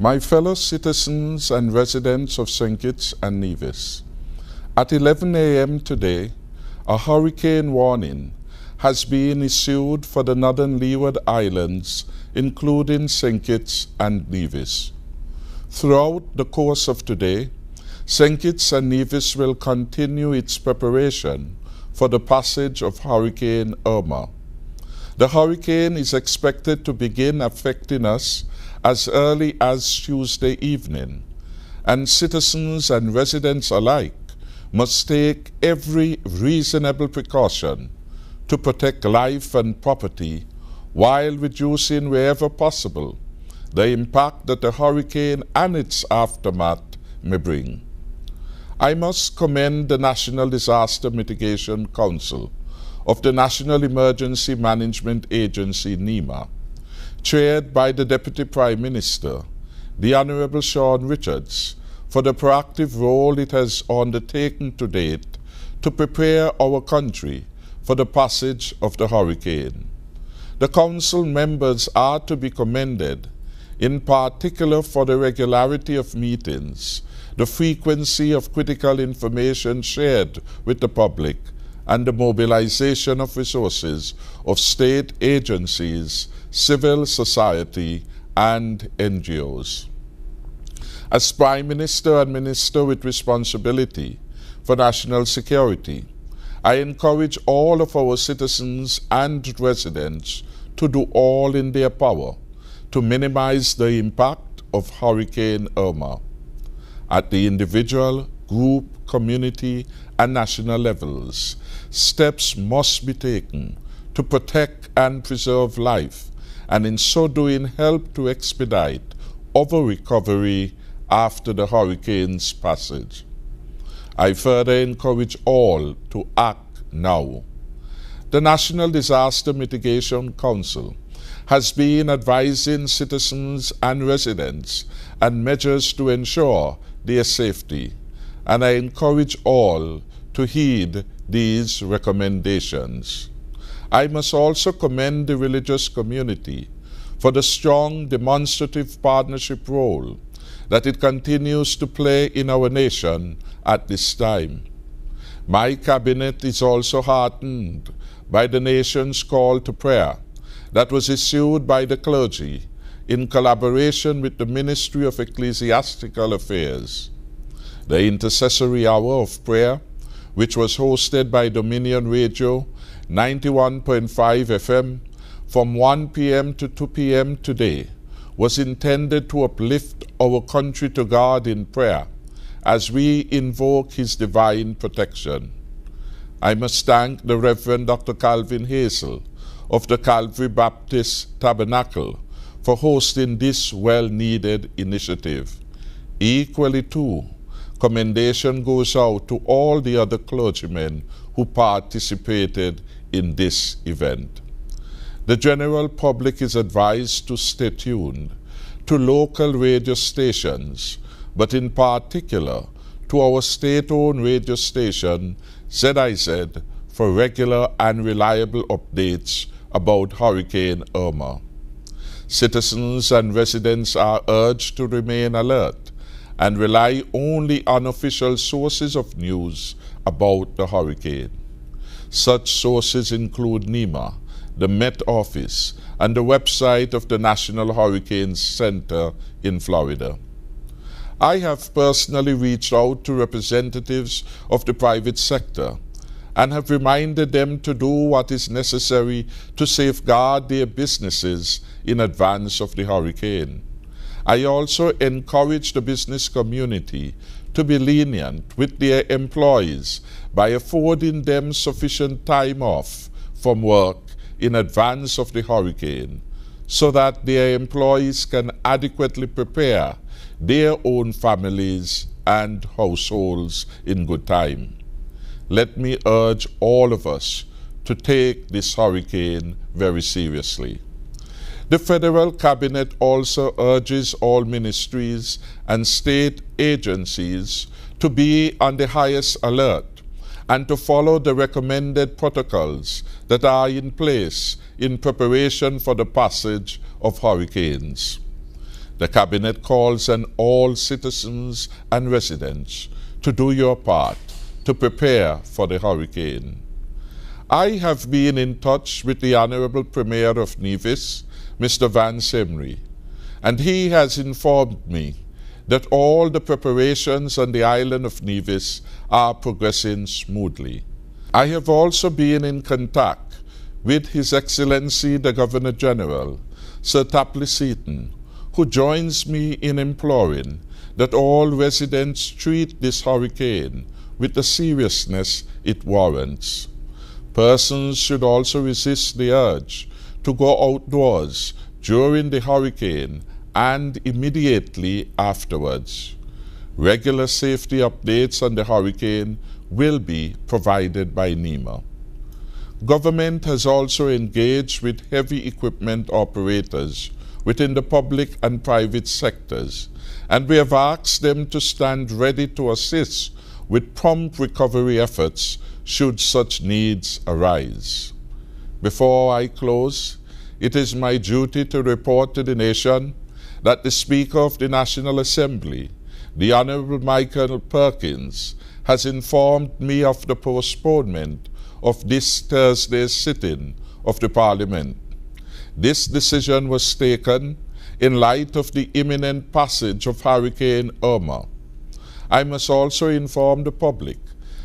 My fellow citizens and residents of St. Kitts and Nevis, at 11 a.m. today, a hurricane warning has been issued for the northern Leeward Islands, including St. Kitts and Nevis. Throughout the course of today, St. Kitts and Nevis will continue its preparation for the passage of Hurricane Irma. The hurricane is expected to begin affecting us as early as Tuesday evening, and citizens and residents alike must take every reasonable precaution to protect life and property while reducing wherever possible the impact that the hurricane and its aftermath may bring. I must commend the National Disaster Mitigation Council of the National Emergency Management Agency, NEMA, chaired by the Deputy Prime Minister, the Honorable Sean Richards, for the proactive role it has undertaken to date to prepare our country for the passage of the hurricane. The Council members are to be commended, in particular for the regularity of meetings, the frequency of critical information shared with the public, and the mobilization of resources of state agencies, civil society, and NGOs. As Prime Minister and Minister with responsibility for national security, I encourage all of our citizens and residents to do all in their power to minimize the impact of Hurricane Irma. At the individual, group, community, and national levels, steps must be taken to protect and preserve life, and in so doing help to expedite our recovery after the hurricane's passage. I further encourage all to act now. The National Disaster Mitigation Council has been advising citizens and residents and measures to ensure their safety, and I encourage all to heed these recommendations. I must also commend the religious community for the strong demonstrative partnership role that it continues to play in our nation at this time. My cabinet is also heartened by the nation's call to prayer that was issued by the clergy in collaboration with the Ministry of Ecclesiastical Affairs. The intercessory hour of prayer, which was hosted by Dominion Radio 91.5 FM from 1 p.m. to 2 p.m. today, was intended to uplift our country to God in prayer as we invoke His divine protection. I must thank the Reverend Dr. Calvin Hazel of the Calvary Baptist Tabernacle for hosting this well-needed initiative. Equally too, commendation goes out to all the other clergymen who participated in this event. The general public is advised to stay tuned to local radio stations, but in particular to our state-owned radio station, ZIZ, for regular and reliable updates about Hurricane Irma. Citizens and residents are urged to remain alert and rely only on official sources of news about the hurricane. Such sources include NEMA, the Met Office, and the website of the National Hurricane Center in Florida. I have personally reached out to representatives of the private sector and have reminded them to do what is necessary to safeguard their businesses in advance of the hurricane. I also encourage the business community to be lenient with their employees by affording them sufficient time off from work in advance of the hurricane so that their employees can adequately prepare their own families and households in good time. Let me urge all of us to take this hurricane very seriously. The Federal Cabinet also urges all ministries and state agencies to be on the highest alert and to follow the recommended protocols that are in place in preparation for the passage of hurricanes. The Cabinet calls on all citizens and residents to do your part to prepare for the hurricane. I have been in touch with the Honorable Premier of Nevis, Mr. Van Semry, and he has informed me that all the preparations on the island of Nevis are progressing smoothly. I have also been in contact with His Excellency the Governor General, Sir Tapley Seaton, who joins me in imploring that all residents treat this hurricane with the seriousness it warrants. Persons should also resist the urge to go outdoors during the hurricane and immediately afterwards. Regular safety updates on the hurricane will be provided by NEMA. Government has also engaged with heavy equipment operators within the public and private sectors, and we have asked them to stand ready to assist with prompt recovery efforts should such needs arise. Before I close, it is my duty to report to the nation that the Speaker of the National Assembly, the Honourable Michael Perkins, has informed me of the postponement of this Thursday's sitting of the Parliament. This decision was taken in light of the imminent passage of Hurricane Irma. I must also inform the public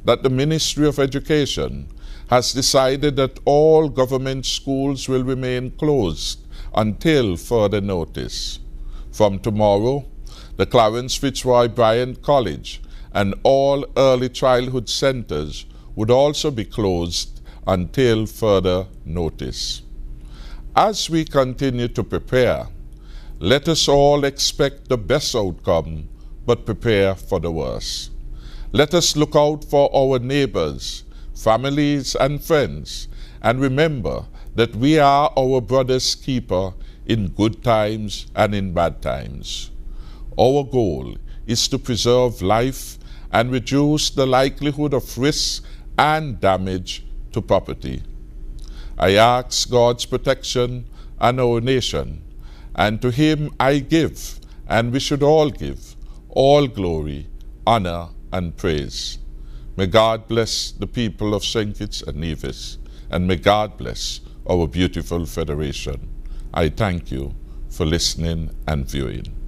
that the Ministry of Education has decided that all government schools will remain closed until further notice. From tomorrow, the Clarence Fitzroy Bryant College and all early childhood centers would also be closed until further notice. As we continue to prepare, let us all expect the best outcome, but prepare for the worst. Let us look out for our neighbors, families, and friends, and remember that we are our brother's keeper in good times and in bad times. Our goal is to preserve life and reduce the likelihood of risks and damage to property. I ask God's protection on our nation, and to Him I give, and we should all give, all glory, honor, and praise. May God bless the people of St. Kitts and Nevis, and may God bless our beautiful Federation. I thank you for listening and viewing.